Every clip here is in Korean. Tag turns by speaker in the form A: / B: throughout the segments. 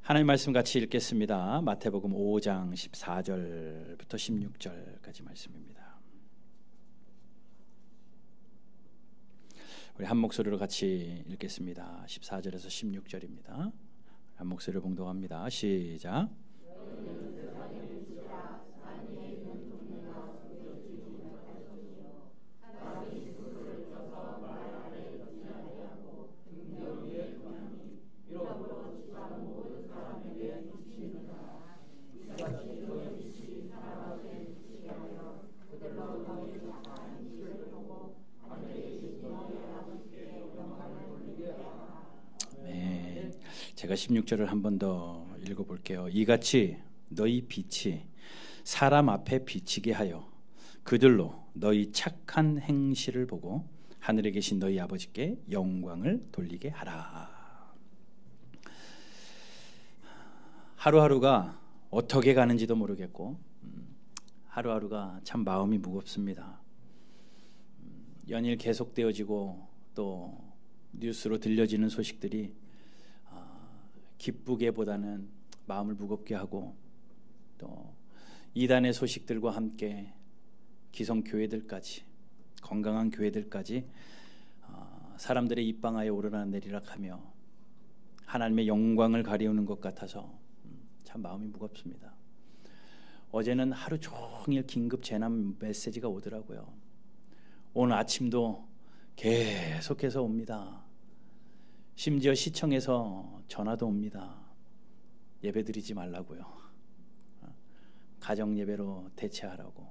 A: 하나님 말씀 같이 읽겠습니다. 마태복음 5장 14절부터 16절까지 말씀입니다. 우리 한 목소리로 같이 읽겠습니다. 14절에서 16절입니다. 한 목소리로 봉독합니다. 시작. 제가 16절을 한 번 더 읽어볼게요. 이같이 너희 빛이 사람 앞에 비치게 하여 그들로 너희 착한 행실을 보고 하늘에 계신 너희 아버지께 영광을 돌리게 하라. 하루하루가 어떻게 가는지도 모르겠고 하루하루가 참 마음이 무겁습니다. 연일 계속되어지고 또 뉴스로 들려지는 소식들이 기쁘게보다는 마음을 무겁게 하고 또 이단의 소식들과 함께 기성 교회들까지 건강한 교회들까지 사람들의 입방아에 오르락내리락하며 하나님의 영광을 가리우는 것 같아서 참 마음이 무겁습니다. 어제는 하루 종일 긴급 재난 메시지가 오더라고요. 오늘 아침도 계속해서 옵니다. 심지어 시청에서 전화도 옵니다. 예배 드리지 말라고요. 가정 예배로 대체하라고.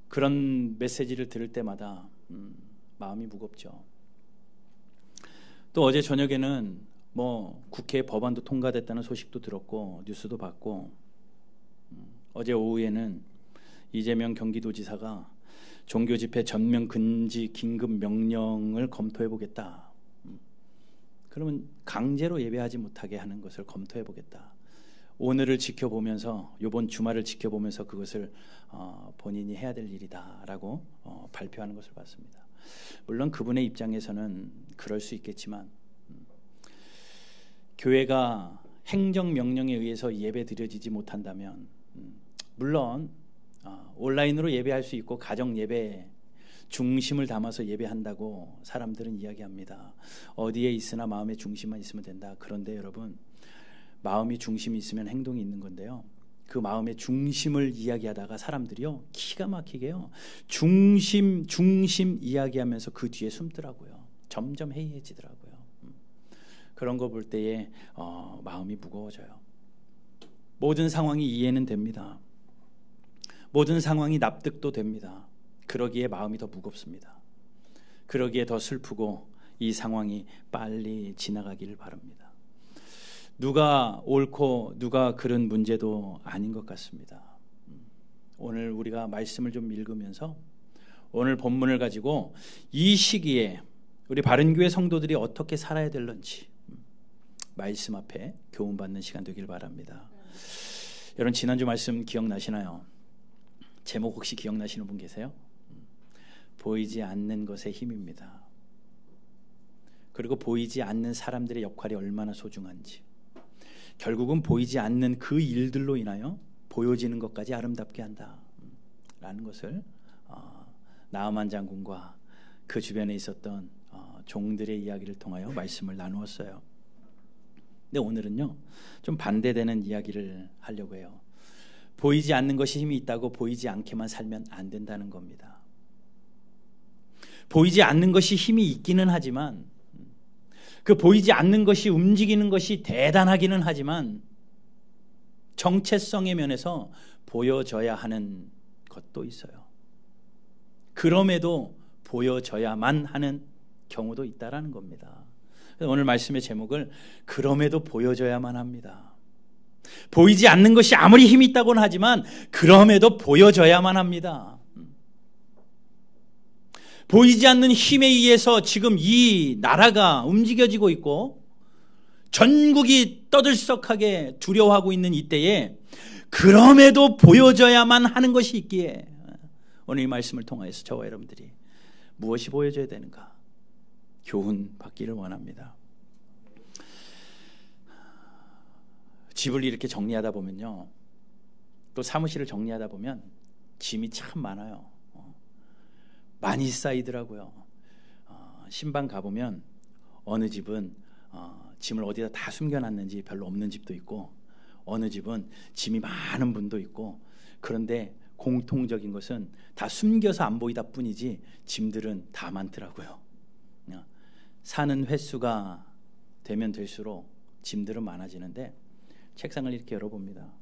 A: 그런 메시지를 들을 때마다 마음이 무겁죠. 또 어제 저녁에는 국회 법안도 통과됐다는 소식도 들었고 뉴스도 봤고 어제 오후에는 이재명 경기도지사가 종교 집회 전면 금지 긴급 명령을 검토해 보겠다. 그러면 강제로 예배하지 못하게 하는 것을 검토해 보겠다. 오늘을 지켜보면서 이번 주말을 지켜보면서 그것을 본인이 해야 될 일이다라고 발표하는 것을 봤습니다. 물론 그분의 입장에서는 그럴 수 있겠지만 교회가 행정명령에 의해서 예배 드려지지 못한다면 물론 온라인으로 예배할 수 있고 가정 예배 중심을 담아서 예배한다고 사람들은 이야기합니다. 어디에 있으나 마음의 중심만 있으면 된다. 그런데 여러분, 마음이 중심이 있으면 행동이 있는 건데요. 그 마음의 중심을 이야기하다가 사람들이요 기가 막히게요 중심 이야기하면서 그 뒤에 숨더라고요. 점점 해이해지더라고요. 그런 거 볼 때에 마음이 무거워져요. 모든 상황이 이해는 됩니다. 모든 상황이 납득도 됩니다. 그러기에 마음이 더 무겁습니다. 그러기에 더 슬프고 이 상황이 빨리 지나가기를 바랍니다. 누가 옳고 누가 그른 문제도 아닌 것 같습니다. 오늘 우리가 말씀을 좀 읽으면서 오늘 본문을 가지고 이 시기에 우리 바른교회 성도들이 어떻게 살아야 될런지 말씀 앞에 교훈받는 시간 되길 바랍니다. 여러분 지난주 말씀 기억나시나요? 제목 혹시 기억나시는 분 계세요? 보이지 않는 것의 힘입니다. 그리고 보이지 않는 사람들의 역할이 얼마나 소중한지, 결국은 보이지 않는 그 일들로 인하여 보여지는 것까지 아름답게 한다라는 것을 나아만 장군과 그 주변에 있었던 종들의 이야기를 통하여 말씀을 나누었어요. 근데 오늘은요 좀 반대되는 이야기를 하려고 해요. 보이지 않는 것이 힘이 있다고 보이지 않게만 살면 안 된다는 겁니다. 보이지 않는 것이 힘이 있기는 하지만 그 보이지 않는 것이 움직이는 것이 대단하기는 하지만 정체성의 면에서 보여져야 하는 것도 있어요. 그럼에도 보여져야만 하는 경우도 있다라는 겁니다. 오늘 말씀의 제목을 그럼에도 보여져야만 합니다. 보이지 않는 것이 아무리 힘이 있다고는 하지만 그럼에도 보여져야만 합니다. 보이지 않는 힘에 의해서 지금 이 나라가 움직여지고 있고 전국이 떠들썩하게 두려워하고 있는 이때에 그럼에도 보여져야만 하는 것이 있기에 오늘 이 말씀을 통하여서 저와 여러분들이 무엇이 보여져야 되는가 교훈 받기를 원합니다. 집을 이렇게 정리하다 보면요, 또 사무실을 정리하다 보면 짐이 참 많아요. 많이 쌓이더라고요. 신방 가보면 어느 집은 짐을 어디다 다 숨겨놨는지 별로 없는 집도 있고, 어느 집은 짐이 많은 분도 있고, 그런데 공통적인 것은 다 숨겨서 안 보이다 뿐이지 짐들은 다 많더라고요. 사는 횟수가 되면 될수록 짐들은 많아지는데, 책상을 이렇게 열어봅니다.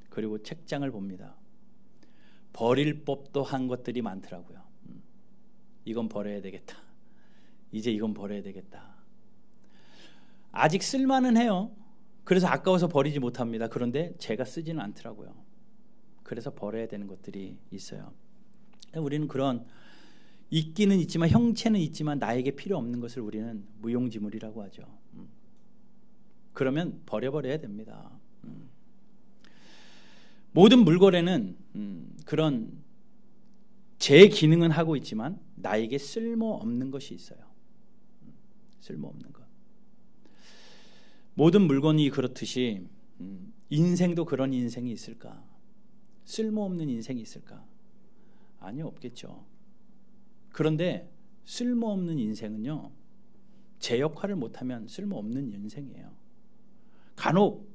A: 그리고 책장을 봅니다. 버릴 법도 한 것들이 많더라고요. 이건 버려야 되겠다. 이제 이건 버려야 되겠다. 아직 쓸만은 해요. 그래서 아까워서 버리지 못합니다. 그런데 제가 쓰지는 않더라고요. 그래서 버려야 되는 것들이 있어요. 우리는 그런 있기는 있지만, 형체는 있지만 나에게 필요 없는 것을 우리는 무용지물이라고 하죠. 그러면 버려버려야 됩니다. 모든 물건에는 그런 제 기능은 하고 있지만 나에게 쓸모없는 것이 있어요. 쓸모없는 것. 모든 물건이 그렇듯이 인생도 그런 인생이 있을까? 쓸모없는 인생이 있을까? 아니요, 없겠죠. 그런데 쓸모없는 인생은요, 제 역할을 못하면 쓸모없는 인생이에요. 간혹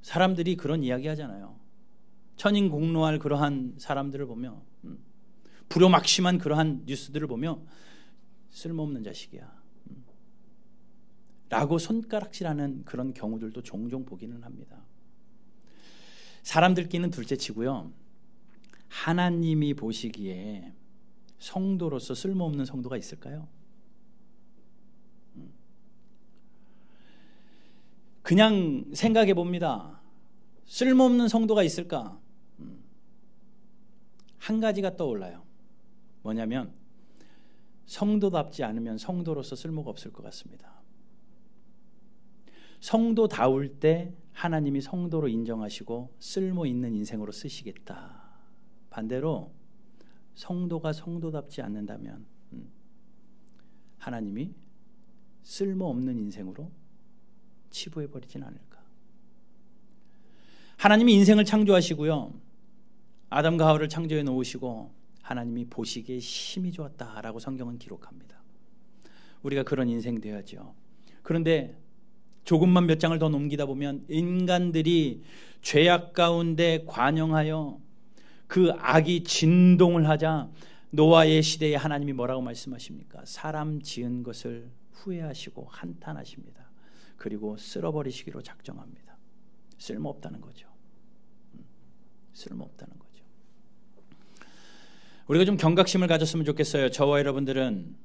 A: 사람들이 그런 이야기 하잖아요. 천인공노할 그러한 사람들을 보며, 불효막심한 그러한 뉴스들을 보며 쓸모없는 자식이야 라고 손가락질하는 그런 경우들도 종종 보기는 합니다. 사람들끼리는 둘째치고요, 하나님이 보시기에 성도로서 쓸모없는 성도가 있을까요? 그냥 생각해 봅니다. 쓸모없는 성도가 있을까? 한 가지가 떠올라요. 뭐냐면, 성도답지 않으면 성도로서 쓸모가 없을 것 같습니다. 성도다울 때 하나님이 성도로 인정하시고 쓸모 있는 인생으로 쓰시겠다. 반대로 성도가 성도답지 않는다면 하나님이 쓸모없는 인생으로 치부해버리진 않을까. 하나님이 인생을 창조하시고요, 아담과 하와를 창조해 놓으시고 하나님이 보시기에 심히 좋았다라고 성경은 기록합니다. 우리가 그런 인생 되어야죠. 그런데 조금만 몇 장을 더 넘기다 보면 인간들이 죄악 가운데 관영하여 그 악이 진동을 하자 노아의 시대에 하나님이 뭐라고 말씀하십니까? 사람 지은 것을 후회하시고 한탄하십니다. 그리고 쓸어버리시기로 작정합니다. 쓸모없다는 거죠. 쓸모없다는 거죠. 우리가 좀 경각심을 가졌으면 좋겠어요. 저와 여러분들은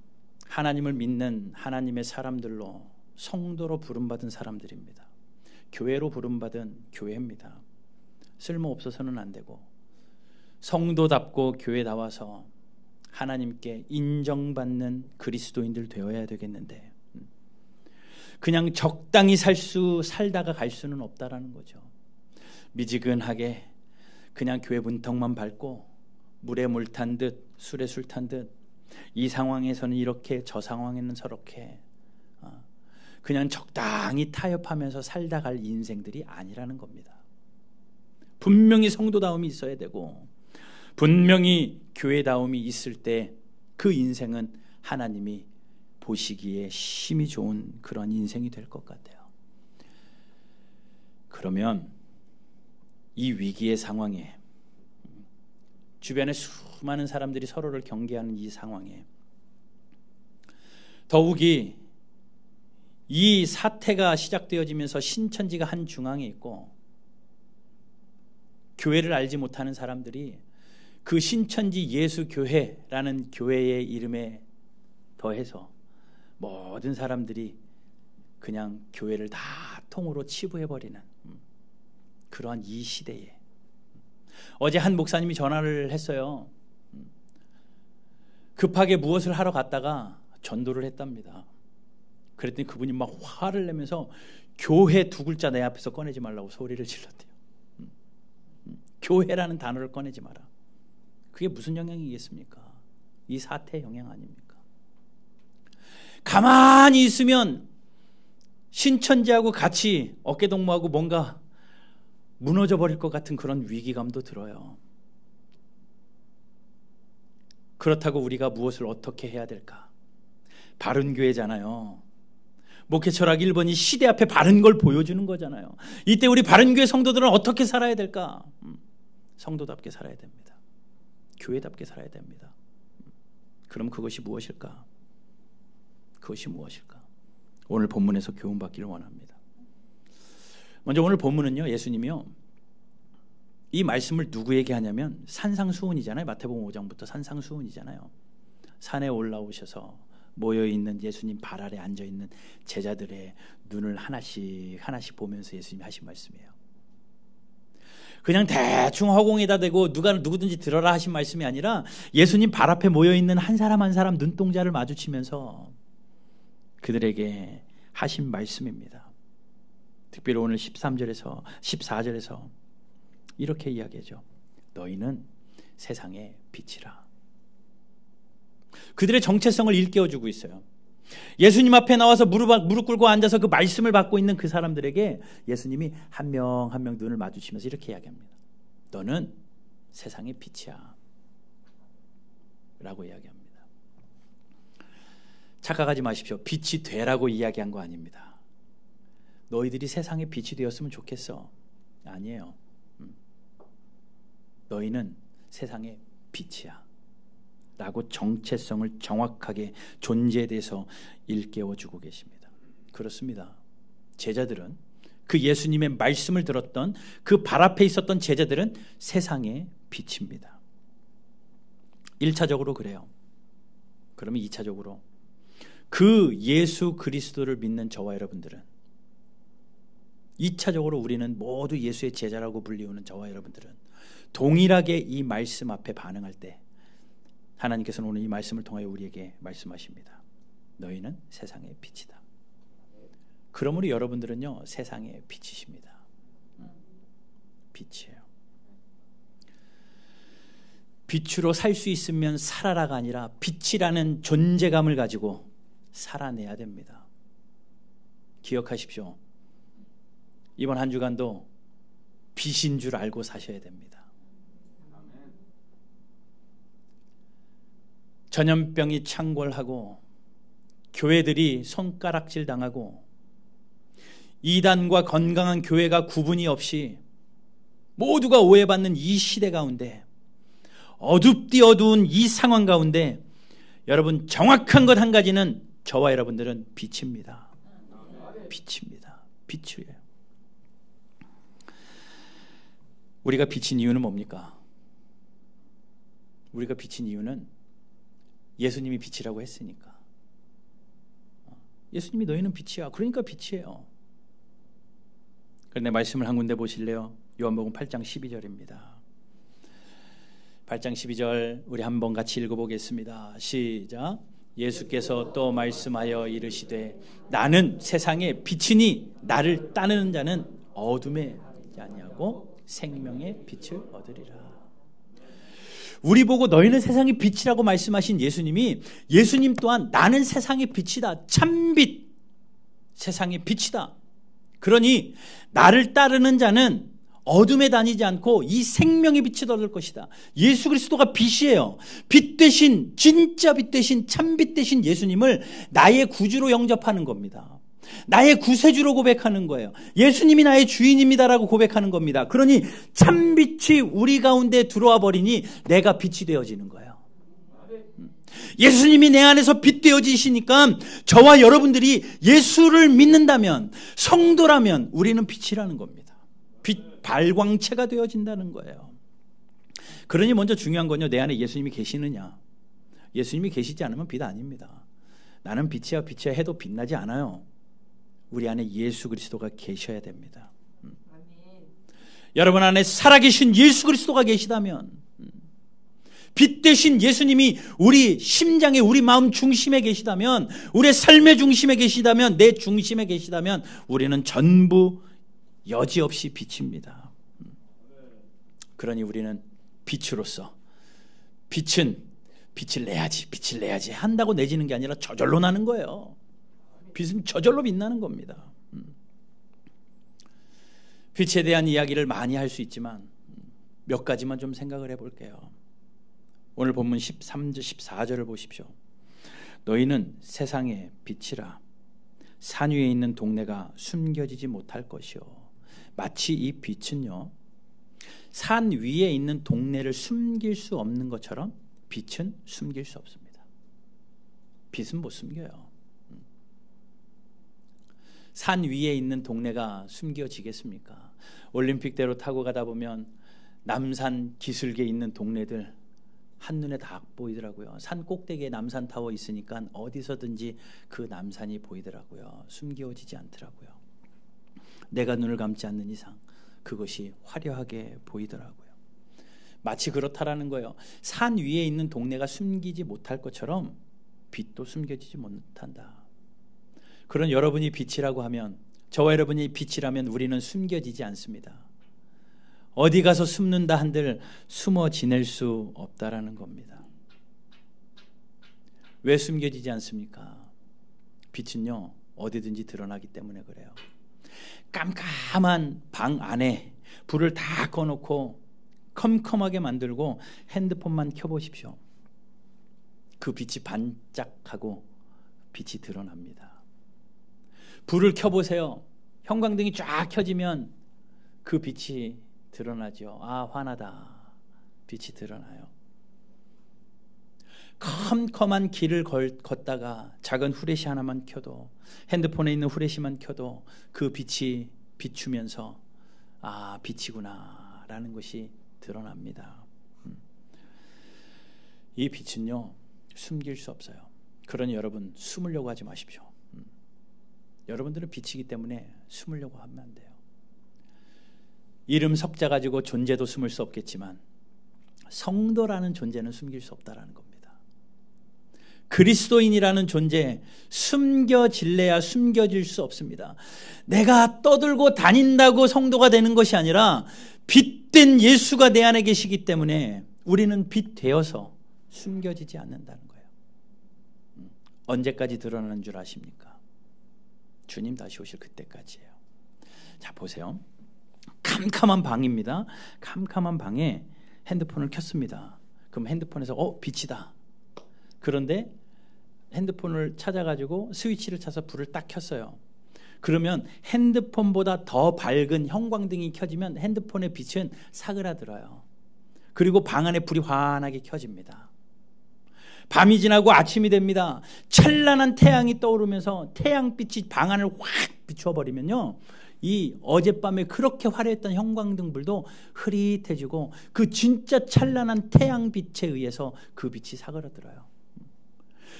A: 하나님을 믿는 하나님의 사람들로, 성도로 부름받은 사람들입니다. 교회로 부름받은 교회입니다. 쓸모없어서는 안 되고, 성도답고 교회다워서 하나님께 인정받는 그리스도인들 되어야 되겠는데, 그냥 적당히 살다가 갈 수는 없다라는 거죠. 미지근하게 그냥 교회 문턱만 밟고 물에 물 탄 듯 술에 술 탄 듯, 이 상황에서는 이렇게 저 상황에는 저렇게 그냥 적당히 타협하면서 살다 갈 인생들이 아니라는 겁니다. 분명히 성도다움이 있어야 되고, 분명히 교회다움이 있을 때 그 인생은 하나님이 보시기에 심히 좋은 그런 인생이 될 것 같아요. 그러면 이 위기의 상황에, 주변에 수많은 사람들이 서로를 경계하는 이 상황에, 더욱이 이 사태가 시작되어지면서 신천지가 한 중앙에 있고, 교회를 알지 못하는 사람들이 그 신천지 예수교회라는 교회의 이름에 더해서 모든 사람들이 그냥 교회를 다 통으로 치부해버리는 그러한 이 시대에, 어제 한 목사님이 전화를 했어요. 급하게 무엇을 하러 갔다가 전도를 했답니다. 그랬더니 그분이 막 화를 내면서 교회 두 글자 내 앞에서 꺼내지 말라고 소리를 질렀대요. 교회라는 단어를 꺼내지 마라. 그게 무슨 영향이겠습니까? 이 사태의 영향 아닙니까? 가만히 있으면 신천지하고 같이 어깨동무하고 뭔가 무너져 버릴 것 같은 그런 위기감도 들어요. 그렇다고 우리가 무엇을 어떻게 해야 될까? 바른 교회잖아요. 목회 철학 1번이 시대 앞에 바른 걸 보여주는 거잖아요. 이때 우리 바른 교회 성도들은 어떻게 살아야 될까? 성도답게 살아야 됩니다. 교회답게 살아야 됩니다. 그럼 그것이 무엇일까? 그것이 무엇일까? 오늘 본문에서 교훈받기를 원합니다. 먼저 오늘 본문은요, 예수님이요, 이 말씀을 누구에게 하냐면 산상수훈이잖아요. 마태복음 5장부터 산상수훈이잖아요. 산에 올라오셔서 모여있는 예수님 발 아래 앉아있는 제자들의 눈을 하나씩 하나씩 보면서 예수님이 하신 말씀이에요. 그냥 대충 허공에다 대고 누구든지 들어라 하신 말씀이 아니라 예수님 발 앞에 모여있는 한 사람 한 사람 눈동자를 마주치면서 그들에게 하신 말씀입니다. 특별히 오늘 13절에서 14절에서 이렇게 이야기하죠. 너희는 세상의 빛이라. 그들의 정체성을 일깨워주고 있어요. 예수님 앞에 나와서 무릎 꿇고 앉아서 그 말씀을 받고 있는 그 사람들에게 예수님이 한 명 한 명 눈을 마주치면서 이렇게 이야기합니다. 너는 세상의 빛이야 라고 이야기합니다. 착각하지 마십시오. 빛이 되라고 이야기한 거 아닙니다. 너희들이 세상의 빛이 되었으면 좋겠어. 아니에요. 너희는 세상의 빛이야 라고 정체성을 정확하게 존재에 대해서 일깨워주고 계십니다. 그렇습니다. 제자들은 그 예수님의 말씀을 들었던 그 발 앞에 있었던 제자들은 세상의 빛입니다. 1차적으로 그래요. 그러면 2차적으로 그 예수 그리스도를 믿는 저와 여러분들은, 2차적으로 우리는 모두 예수의 제자라고 불리우는 저와 여러분들은 동일하게 이 말씀 앞에 반응할 때 하나님께서는 오늘 이 말씀을 통하여 우리에게 말씀하십니다. 너희는 세상의 빛이다. 그러므로 여러분들은요, 세상의 빛이십니다. 빛이에요. 빛으로 살 수 있으면 살아라가 아니라 빛이라는 존재감을 가지고 살아내야 됩니다. 기억하십시오. 이번 한 주간도 빛인 줄 알고 사셔야 됩니다. 전염병이 창궐하고 교회들이 손가락질 당하고 이단과 건강한 교회가 구분이 없이 모두가 오해받는 이 시대 가운데, 어둡디 어두운 이 상황 가운데 여러분, 정확한 것 한 가지는 저와 여러분들은 빛입니다. 빛입니다. 빛이에요. 우리가 빛인 이유는 뭡니까? 우리가 빛인 이유는 예수님이 빛이라고 했으니까. 예수님이 너희는 빛이야. 그러니까 빛이에요. 그런데 말씀을 한 군데 보실래요? 요한복음 8장 12절입니다. 8장 12절 우리 한번 같이 읽어보겠습니다. 시작. 예수께서 또 말씀하여 이르시되 나는 세상의 빛이니 나를 따르는 자는 어둠에 있지 아니하고 생명의 빛을 얻으리라. 우리 보고 너희는 세상의 빛이라고 말씀하신 예수님이, 예수님 또한 나는 세상의 빛이다, 참빛, 세상의 빛이다. 그러니 나를 따르는 자는 어둠에 다니지 않고 이 생명의 빛을 얻을 것이다. 예수 그리스도가 빛이에요. 빛 대신, 진짜 빛 대신, 참빛 대신 예수님을 나의 구주로 영접하는 겁니다. 나의 구세주로 고백하는 거예요. 예수님이 나의 주인입니다라고 고백하는 겁니다. 그러니 참빛이 우리 가운데 들어와 버리니 내가 빛이 되어지는 거예요. 예수님이 내 안에서 빛 되어지시니까 저와 여러분들이 예수를 믿는다면, 성도라면 우리는 빛이라는 겁니다. 빛 발광체가 되어진다는 거예요. 그러니 먼저 중요한 건요, 내 안에 예수님이 계시느냐. 예수님이 계시지 않으면 빛 아닙니다. 나는 빛이야 빛이야 해도 빛나지 않아요. 우리 안에 예수 그리스도가 계셔야 됩니다. 여러분 안에 살아계신 예수 그리스도가 계시다면, 빛 대신 예수님이 우리 심장에, 우리 마음 중심에 계시다면, 우리의 삶의 중심에 계시다면, 내 중심에 계시다면 우리는 전부 여지없이 빛입니다. 그러니 우리는 빛으로서, 빛은 빛을 내야지 한다고 내지는 게 아니라 저절로 나는 거예요. 빛은 저절로 빛나는 겁니다. 빛에 대한 이야기를 많이 할 수 있지만 몇 가지만 좀 생각을 해볼게요. 오늘 본문 13절 14절을 보십시오. 너희는 세상의 빛이라. 산 위에 있는 동네가 숨겨지지 못할 것이요. 마치 이 빛은요, 산 위에 있는 동네를 숨길 수 없는 것처럼 빛은 숨길 수 없습니다. 빛은 못 숨겨요. 산 위에 있는 동네가 숨겨지겠습니까? 올림픽대로 타고 가다 보면 남산 기슭에 있는 동네들 한눈에 다 보이더라고요. 산 꼭대기에 남산타워 있으니까 어디서든지 그 남산이 보이더라고요. 숨겨지지 않더라고요. 내가 눈을 감지 않는 이상 그것이 화려하게 보이더라고요. 마치 그렇다라는 거예요. 산 위에 있는 동네가 숨기지 못할 것처럼 빛도 숨겨지지 못한다. 그런 여러분이 빛이라고 하면, 저와 여러분이 빛이라면 우리는 숨겨지지 않습니다. 어디 가서 숨는다 한들 숨어 지낼 수 없다라는 겁니다. 왜 숨겨지지 않습니까? 빛은요, 어디든지 드러나기 때문에 그래요. 깜깜한 방 안에 불을 다 꺼놓고 컴컴하게 만들고 핸드폰만 켜보십시오. 그 빛이 반짝하고 빛이 드러납니다. 불을 켜보세요. 형광등이 쫙 켜지면 그 빛이 드러나죠. 아, 화나다. 빛이 드러나요. 컴컴한 길을 걷다가 작은 후레쉬 하나만 켜도, 핸드폰에 있는 후레쉬만 켜도 그 빛이 비추면서 아, 빛이구나 라는 것이 드러납니다. 이 빛은요, 숨길 수 없어요. 그러니 여러분, 숨으려고 하지 마십시오. 여러분들은 빛이기 때문에 숨으려고 하면 안 돼요. 이름 석자 가지고 존재도 숨을 수 없겠지만 성도라는 존재는 숨길 수 없다라는 겁니다. 그리스도인이라는 존재, 숨겨질래야 숨겨질 수 없습니다. 내가 떠들고 다닌다고 성도가 되는 것이 아니라 빛된 예수가 내 안에 계시기 때문에 우리는 빛 되어서 숨겨지지 않는다는 거예요. 언제까지 드러나는 줄 아십니까? 주님 다시 오실 그때까지예요. 자, 보세요. 캄캄한 방입니다. 캄캄한 방에 핸드폰을 켰습니다. 그럼 핸드폰에서 빛이다. 그런데 핸드폰을 찾아가지고 스위치를 쳐서 불을 딱 켰어요. 그러면 핸드폰보다 더 밝은 형광등이 켜지면 핸드폰의 빛은 사그라들어요. 그리고 방 안에 불이 환하게 켜집니다. 밤이 지나고 아침이 됩니다. 찬란한 태양이 떠오르면서 태양빛이 방 안을 확 비추어버리면요, 이 어젯밤에 그렇게 화려했던 형광등 불도 흐릿해지고 그 진짜 찬란한 태양빛에 의해서 그 빛이 사그라들어요.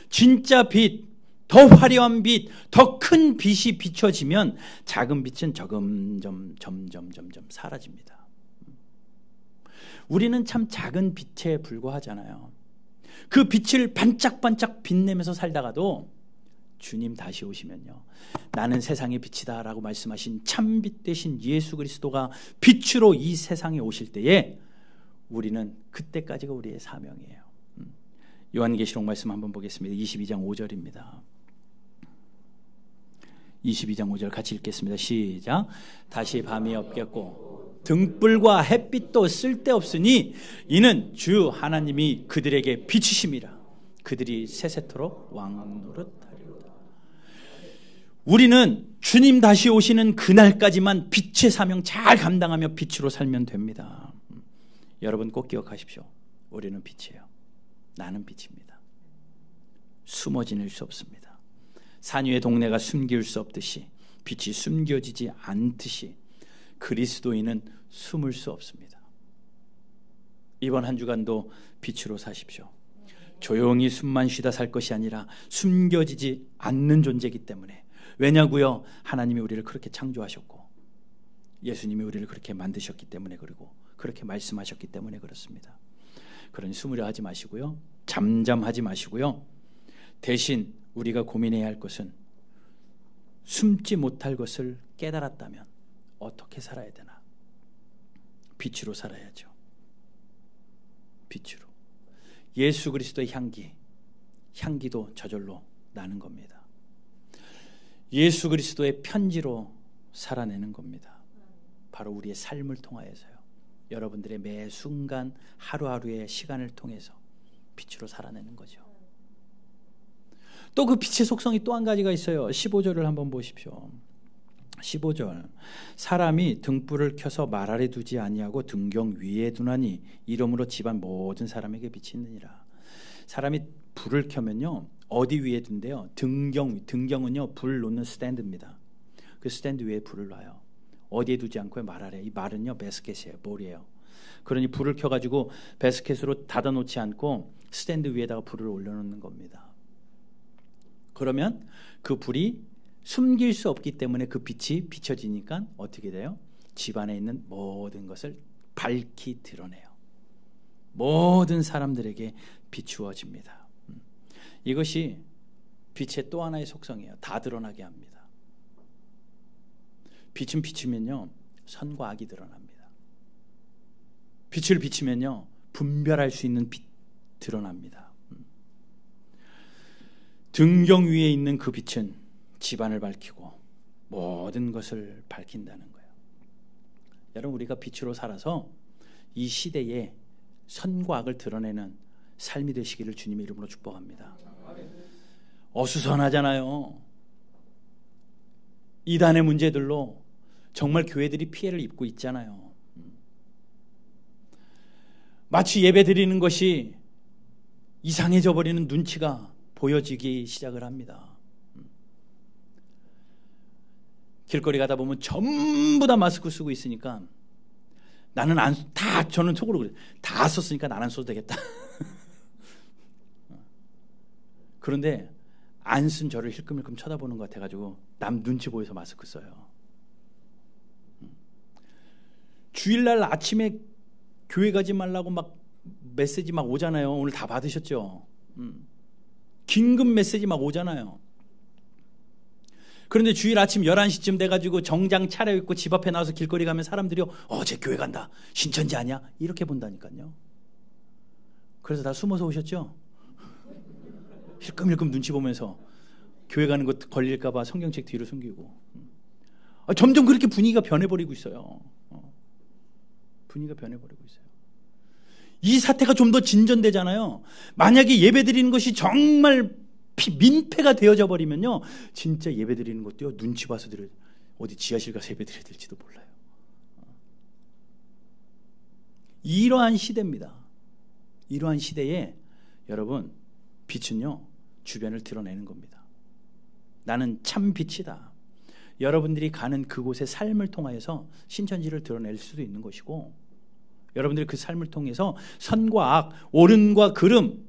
A: 진짜 빛, 더 화려한 빛, 더 큰 빛이 비춰지면 작은 빛은 점점 사라집니다. 우리는 참 작은 빛에 불과하잖아요. 그 빛을 반짝반짝 빛내면서 살다가도 주님 다시 오시면요, 나는 세상의 빛이다 라고 말씀하신 참빛 되신 예수 그리스도가 빛으로 이 세상에 오실 때에 우리는 그때까지가 우리의 사명이에요. 요한계시록 말씀 한번 보겠습니다. 22장 5절입니다. 22장 5절 같이 읽겠습니다. 시작. 다시 밤이 없겠고 등불과 햇빛도 쓸데없으니 이는 주 하나님이 그들에게 비추심이라. 그들이 세세토록 왕노릇하리로다. 우리는 주님 다시 오시는 그날까지만 빛의 사명 잘 감당하며 빛으로 살면 됩니다. 여러분 꼭 기억하십시오. 우리는 빛이에요. 나는 빛입니다. 숨어 지낼 수 없습니다. 산 위의 동네가 숨길 수 없듯이, 빛이 숨겨지지 않듯이 그리스도인은 숨을 수 없습니다. 이번 한 주간도 빛으로 사십시오. 조용히 숨만 쉬다 살 것이 아니라 숨겨지지 않는 존재이기 때문에. 왜냐고요? 하나님이 우리를 그렇게 창조하셨고 예수님이 우리를 그렇게 만드셨기 때문에, 그리고 그렇게 말씀하셨기 때문에 그렇습니다. 그러니 숨으려 하지 마시고요, 잠잠하지 마시고요, 대신 우리가 고민해야 할 것은 숨지 못할 것을 깨달았다면 어떻게 살아야 되나? 빛으로 살아야죠. 빛으로. 예수 그리스도의 향기도 저절로 나는 겁니다. 예수 그리스도의 편지로 살아내는 겁니다. 바로 우리의 삶을 통하여서요. 여러분들의 매 순간 하루하루의 시간을 통해서 빛으로 살아내는 거죠. 또 그 빛의 속성이 또 한 가지가 있어요. 15절을 한번 보십시오. 15절 사람이 등불을 켜서 말 아래 두지 아니하고 등경 위에 두나니 이러므로 집안 모든 사람에게 빛이 있느니라. 사람이 불을 켜면요 어디 위에 둔대요? 등경은요 불 놓는 스탠드입니다. 그 스탠드 위에 불을 놔요. 어디에 두지 않고요 말 아래. 이 말은요 바스켓이에요. 볼이에요. 그러니 불을 켜가지고 바스켓으로 닫아놓지 않고 스탠드 위에다가 불을 올려놓는 겁니다. 그러면 그 불이 숨길 수 없기 때문에 그 빛이 비춰지니까 어떻게 돼요? 집안에 있는 모든 것을 밝히 드러내요. 모든 사람들에게 비추어집니다. 이것이 빛의 또 하나의 속성이에요. 다 드러나게 합니다. 빛은 비추면요 선과 악이 드러납니다. 빛을 비추면요 분별할 수 있는 빛 드러납니다. 등경 위에 있는 그 빛은 집안을 밝히고 모든 것을 밝힌다는 거예요. 여러분 우리가 빛으로 살아서 이 시대에 선과 악을 드러내는 삶이 되시기를 주님의 이름으로 축복합니다. 어수선하잖아요. 이단의 문제들로 정말 교회들이 피해를 입고 있잖아요. 마치 예배 드리는 것이 이상해져 버리는 눈치가 보여지기 시작을 합니다. 길거리 가다 보면 전부 다 마스크 쓰고 있으니까 나는 저는 속으로 그래요. 다 썼으니까 나는 안 써도 되겠다. 그런데 안 쓴 저를 힐끔힐끔 쳐다보는 것 같아가지고 남 눈치 보여서 마스크 써요. 주일날 아침에 교회 가지 말라고 막 메시지 막 오잖아요. 오늘 다 받으셨죠? 긴급 메시지 막 오잖아요. 그런데 주일 아침 11시쯤 돼가지고 정장 차려입고 집 앞에 나와서 길거리 가면 사람들이 쟤 교회 간다. 신천지 아니야? 이렇게 본다니까요. 그래서 다 숨어서 오셨죠? 힐끔힐끔 눈치 보면서 교회 가는 것 걸릴까 봐 성경책 뒤로 숨기고. 점점 그렇게 분위기가 변해버리고 있어요. 분위기가 변해버리고 있어요. 이 사태가 좀 더 진전되잖아요. 만약에 예배드리는 것이 정말 민폐가 되어져 버리면요 진짜 예배드리는 것도요 눈치 봐서 어디 지하실 가서 예배드려야 될지도 몰라요. 이러한 시대입니다. 이러한 시대에 여러분 빛은요 주변을 드러내는 겁니다. 나는 참 빛이다. 여러분들이 가는 그곳의 삶을 통하여서 신천지를 드러낼 수도 있는 것이고, 여러분들이 그 삶을 통해서 선과 악, 옳음과 그름,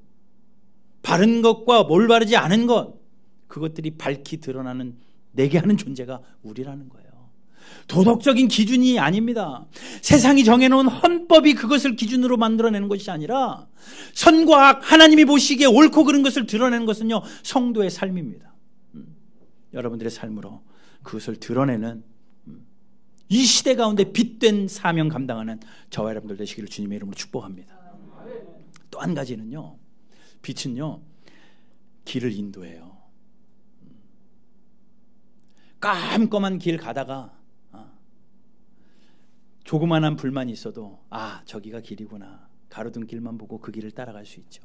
A: 바른 것과 올바르지 않은 것, 그것들이 밝히 드러나는 내게 하는 존재가 우리라는 거예요. 도덕적인 기준이 아닙니다. 세상이 정해놓은 헌법이 그것을 기준으로 만들어내는 것이 아니라 선과 악, 하나님이 보시기에 옳고 그른 것을 드러내는 것은요 성도의 삶입니다. 여러분들의 삶으로 그것을 드러내는 이 시대 가운데 빛된 사명 감당하는 저와 여러분들 되시기를 주님의 이름으로 축복합니다. 또 한 가지는요, 빛은요 길을 인도해요. 깜깜한 길 가다가 조그만한 불만이 있어도 저기가 길이구나, 가로등 길만 보고 그 길을 따라갈 수 있죠.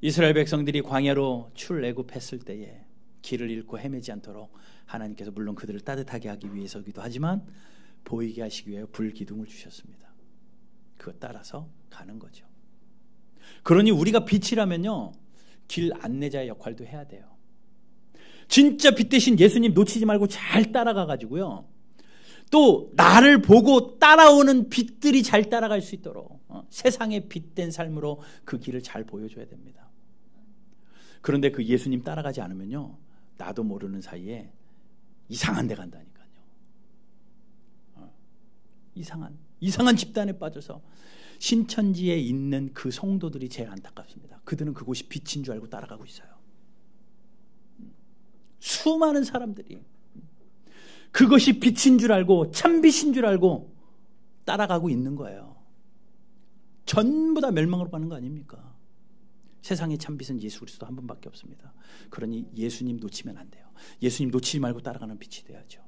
A: 이스라엘 백성들이 광야로 출애굽했을 때에 길을 잃고 헤매지 않도록 하나님께서 물론 그들을 따뜻하게 하기 위해서기도 하지만 보이게 하시기 위해 불기둥을 주셨습니다. 그것 따라서 가는 거죠. 그러니 우리가 빛이라면요 길 안내자의 역할도 해야 돼요. 진짜 빛 대신 예수님 놓치지 말고 잘 따라가 가지고요, 또 나를 보고 따라오는 빛들이 잘 따라갈 수 있도록 세상에 빛된 삶으로 그 길을 잘 보여줘야 됩니다. 그런데 그 예수님 따라가지 않으면요 나도 모르는 사이에 이상한 데 간다니까요. 이상한 집단에 빠져서 신천지에 있는 그 성도들이 제일 안타깝습니다. 그들은 그곳이 빛인 줄 알고 따라가고 있어요. 수많은 사람들이 그것이 빛인 줄 알고 참빛인 줄 알고 따라가고 있는 거예요. 전부 다 멸망으로 가는 거 아닙니까? 세상의 참빛은 예수 그리스도 한 분밖에 없습니다. 그러니 예수님 놓치면 안 돼요. 예수님 놓치지 말고 따라가는 빛이 돼야죠.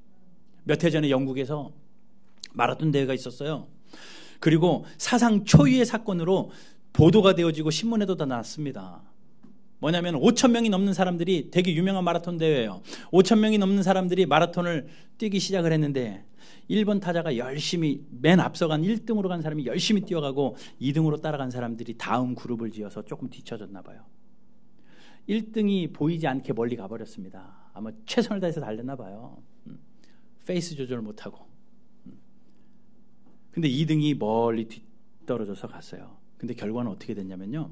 A: 몇 해 전에 영국에서 마라톤 대회가 있었어요. 그리고 사상 초유의 사건으로 보도가 되어지고 신문에도 다 나왔습니다. 뭐냐면 5,000명이 넘는 사람들이, 되게 유명한 마라톤 대회예요. 5,000명이 넘는 사람들이 마라톤을 뛰기 시작을 했는데 1번 타자가 열심히, 맨 앞서간 1등으로 간 사람이 열심히 뛰어가고 2등으로 따라간 사람들이 다음 그룹을 지어서 조금 뒤쳐졌나 봐요. 1등이 보이지 않게 멀리 가버렸습니다. 아마 최선을 다해서 달렸나 봐요. 페이스 조절을 못하고. 근데 2등이 멀리 뒤떨어져서 갔어요. 근데 결과는 어떻게 됐냐면요,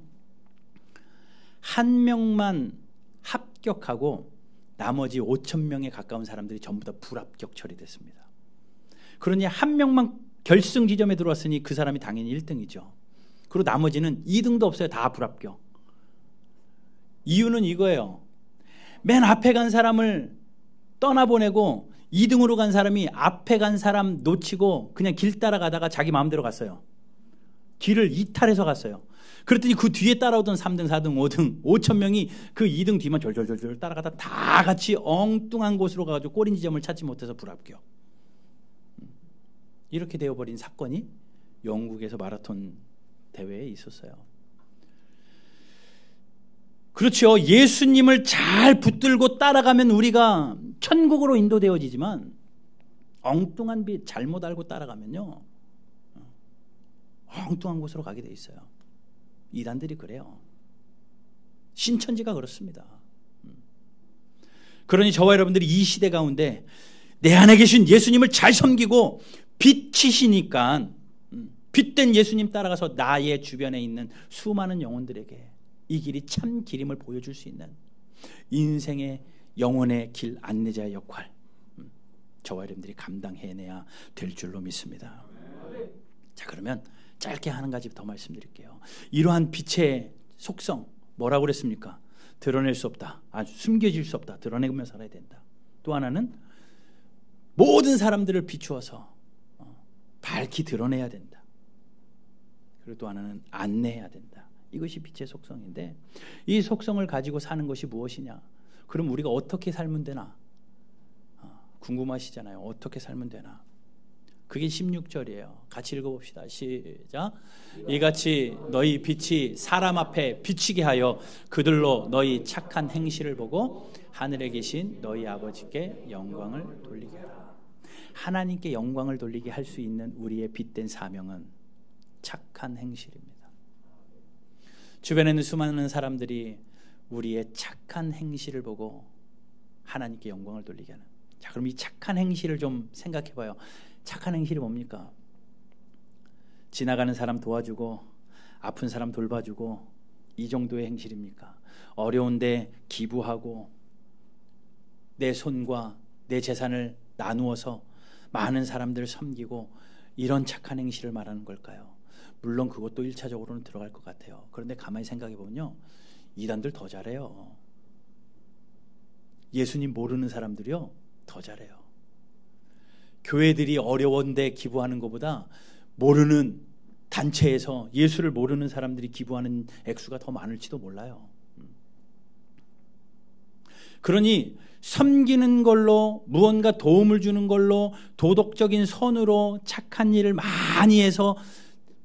A: 한 명만 합격하고 나머지 5,000명에 가까운 사람들이 전부 다 불합격 처리됐습니다. 그러니 한 명만 결승 지점에 들어왔으니 그 사람이 당연히 1등이죠. 그리고 나머지는 2등도 없어요. 다 불합격. 이유는 이거예요. 맨 앞에 간 사람을 떠나보내고 2등으로 간 사람이 앞에 간 사람 놓치고 그냥 길 따라가다가 자기 마음대로 갔어요. 길을 이탈해서 갔어요. 그랬더니 그 뒤에 따라오던 3등, 4등, 5등, 5,000명이 그 2등 뒤만 졸졸졸졸 따라가다 다 같이 엉뚱한 곳으로 가가지고 꼬린 지점을 찾지 못해서 불합격. 이렇게 되어버린 사건이 영국에서 마라톤 대회에 있었어요. 그렇죠. 예수님을 잘 붙들고 따라가면 우리가 천국으로 인도되어지지만 엉뚱한 빛 잘못 알고 따라가면요, 엉뚱한 곳으로 가게 돼 있어요. 이단들이 그래요. 신천지가 그렇습니다. 그러니 저와 여러분들이 이 시대 가운데 내 안에 계신 예수님을 잘 섬기고 빛이시니까 빛된 예수님 따라가서 나의 주변에 있는 수많은 영혼들에게 이 길이 참 길임을 보여줄 수 있는 인생의 영혼의 길 안내자의 역할, 저와 여러분들이 감당해내야 될 줄로 믿습니다. 자, 그러면 짧게 한 가지 더 말씀드릴게요. 이러한 빛의 속성, 뭐라고 그랬습니까? 드러낼 수 없다, 아주 숨겨질 수 없다, 드러내며 살아야 된다. 또 하나는 모든 사람들을 비추어서 밝히 드러내야 된다. 그리고 또 하나는 안내해야 된다. 이것이 빛의 속성인데, 이 속성을 가지고 사는 것이 무엇이냐? 그럼 우리가 어떻게 살면 되나? 궁금하시잖아요. 어떻게 살면 되나? 그게 16절이에요. 같이 읽어봅시다. 시작. 이같이 너희 빛이 사람 앞에 비치게 하여 그들로 너희 착한 행실을 보고 하늘에 계신 너희 아버지께 영광을 돌리게 하라. 하나님께 영광을 돌리게 할 수 있는 우리의 빛된 사명은 착한 행실입니다. 주변에 있는 수많은 사람들이 우리의 착한 행실을 보고 하나님께 영광을 돌리게 하는. 자, 그럼 이 착한 행실을 좀 생각해 봐요. 착한 행실이 뭡니까? 지나가는 사람 도와주고 아픈 사람 돌봐주고 이 정도의 행실입니까? 어려운데 기부하고 내 손과 내 재산을 나누어서 많은 사람들을 섬기고 이런 착한 행실을 말하는 걸까요? 물론 그것도 1차적으로는 들어갈 것 같아요. 그런데 가만히 생각해 보면요, 이단들 더 잘해요. 예수님 모르는 사람들이요 더 잘해요. 교회들이 어려운데 기부하는 것보다 모르는 단체에서 예수를 모르는 사람들이 기부하는 액수가 더 많을지도 몰라요. 그러니 섬기는 걸로, 무언가 도움을 주는 걸로, 도덕적인 선으로 착한 일을 많이 해서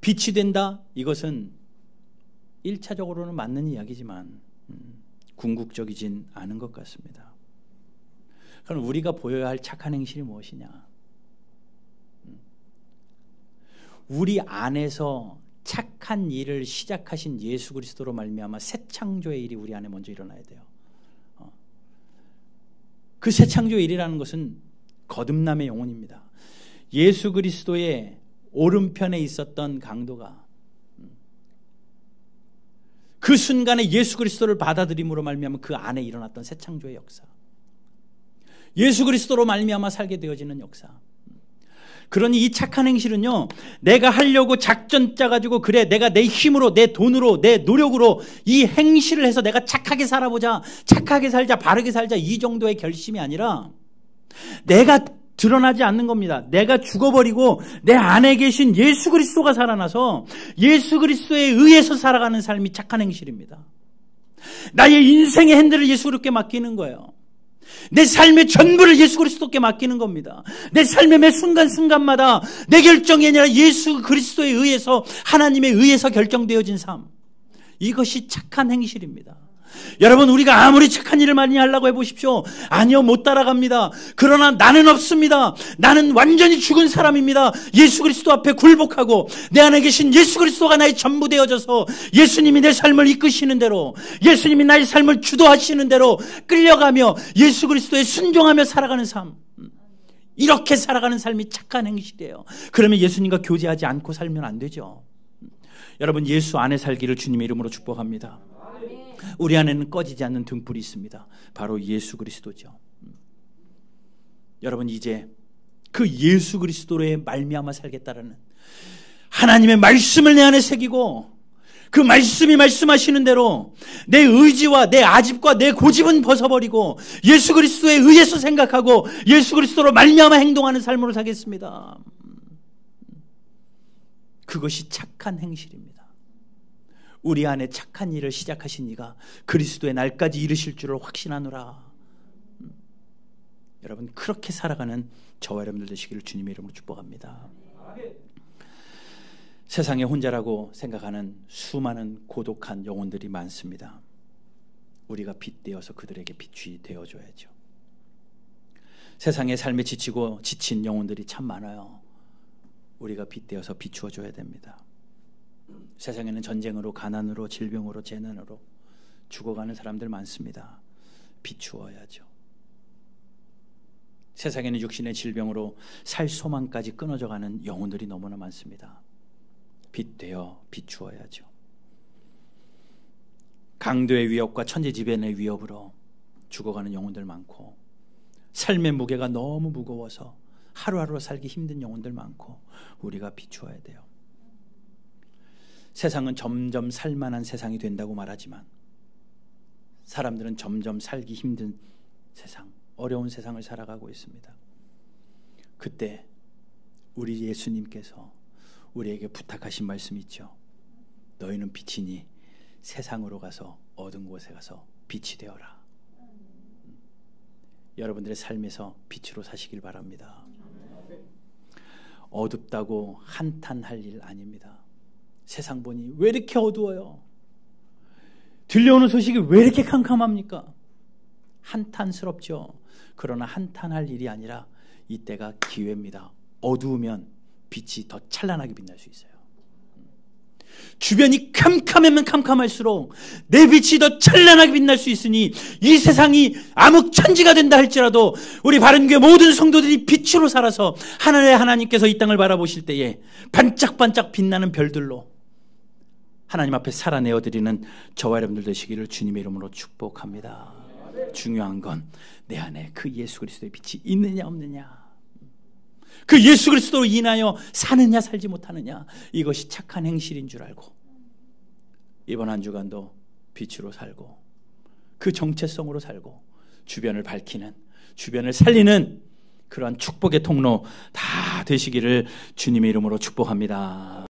A: 빛이 된다? 이것은 1차적으로는 맞는 이야기지만 궁극적이진 않은 것 같습니다. 그럼 우리가 보여야 할 착한 행실이 무엇이냐? 우리 안에서 착한 일을 시작하신 예수 그리스도로 말미암아 새 창조의 일이 우리 안에 먼저 일어나야 돼요. 그 새 창조의 일이라는 것은 거듭남의 영혼입니다. 예수 그리스도의 오른편에 있었던 강도가 그 순간에 예수 그리스도를 받아들임으로 말미암아 그 안에 일어났던 새 창조의 역사, 예수 그리스도로 말미암아 살게 되어지는 역사. 그러니 이 착한 행실은요, 내가 하려고 작전 짜가지고 그래 내가 내 힘으로 내 돈으로 내 노력으로 이 행실을 해서 내가 착하게 살아보자, 착하게 살자, 바르게 살자, 이 정도의 결심이 아니라 내가 드러나지 않는 겁니다. 내가 죽어버리고 내 안에 계신 예수 그리스도가 살아나서 예수 그리스도에 의해서 살아가는 삶이 착한 행실입니다. 나의 인생의 핸들을 예수 그리스도께 맡기는 거예요. 내 삶의 전부를 예수 그리스도께 맡기는 겁니다. 내 삶의 매 순간순간마다 내 결정이 아니라 예수 그리스도에 의해서, 하나님에 의해서 결정되어진 삶. 이것이 착한 행실입니다. 여러분, 우리가 아무리 착한 일을 많이 하려고 해보십시오. 아니요, 못 따라갑니다. 그러나 나는 없습니다. 나는 완전히 죽은 사람입니다. 예수 그리스도 앞에 굴복하고 내 안에 계신 예수 그리스도가 나의 전부 되어져서 예수님이 내 삶을 이끄시는 대로, 예수님이 나의 삶을 주도하시는 대로 끌려가며 예수 그리스도에 순종하며 살아가는 삶. 이렇게 살아가는 삶이 착한 행실이에요. 그러면 예수님과 교제하지 않고 살면 안 되죠. 여러분, 예수 안에 살기를 주님의 이름으로 축복합니다. 우리 안에는 꺼지지 않는 등불이 있습니다. 바로 예수 그리스도죠. 여러분, 이제 그 예수 그리스도로의 말미암아 살겠다라는 하나님의 말씀을 내 안에 새기고, 그 말씀이 말씀하시는 대로 내 의지와 내 아집과 내 고집은 벗어버리고 예수 그리스도에 의해서 생각하고 예수 그리스도로 말미암아 행동하는 삶으로 살겠습니다. 그것이 착한 행실입니다. 우리 안에 착한 일을 시작하신 이가 그리스도의 날까지 이르실 줄을 확신하노라. 여러분, 그렇게 살아가는 저와 여러분들 되시기를 주님의 이름으로 축복합니다. 세상에 혼자라고 생각하는 수많은 고독한 영혼들이 많습니다. 우리가 빛 되어서 그들에게 빛이 되어줘야죠. 세상의 삶에 지치고 지친 영혼들이 참 많아요. 우리가 빛 되어서 비추어줘야 됩니다. 세상에는 전쟁으로, 가난으로, 질병으로, 재난으로 죽어가는 사람들 많습니다. 비추어야죠. 세상에는 육신의 질병으로 살 소망까지 끊어져가는 영혼들이 너무나 많습니다. 빛되어 비추어야죠. 강도의 위협과 천재지변의 위협으로 죽어가는 영혼들 많고, 삶의 무게가 너무 무거워서 하루하루 살기 힘든 영혼들 많고, 우리가 비추어야 돼요. 세상은 점점 살만한 세상이 된다고 말하지만 사람들은 점점 살기 힘든 세상, 어려운 세상을 살아가고 있습니다. 그때 우리 예수님께서 우리에게 부탁하신 말씀이 있죠. 너희는 빛이니 세상으로 가서 어두운 곳에 가서 빛이 되어라. 여러분들의 삶에서 빛으로 사시길 바랍니다. 어둡다고 한탄할 일 아닙니다. 세상 보니 왜 이렇게 어두워요? 들려오는 소식이 왜 이렇게 캄캄합니까? 한탄스럽죠. 그러나 한탄할 일이 아니라 이때가 기회입니다. 어두우면 빛이 더 찬란하게 빛날 수 있어요. 주변이 캄캄하면 캄캄할수록 내 빛이 더 찬란하게 빛날 수 있으니, 이 세상이 암흑천지가 된다 할지라도 우리 바른교회 모든 성도들이 빛으로 살아서 하늘의 하나님께서 이 땅을 바라보실 때에 반짝반짝 빛나는 별들로 하나님 앞에 살아내어드리는 저와 여러분들 되시기를 주님의 이름으로 축복합니다. 중요한 건 내 안에 그 예수 그리스도의 빛이 있느냐 없느냐, 그 예수 그리스도로 인하여 사느냐 살지 못하느냐, 이것이 착한 행실인 줄 알고 이번 한 주간도 빛으로 살고 그 정체성으로 살고 주변을 밝히는, 주변을 살리는 그러한 축복의 통로 다 되시기를 주님의 이름으로 축복합니다.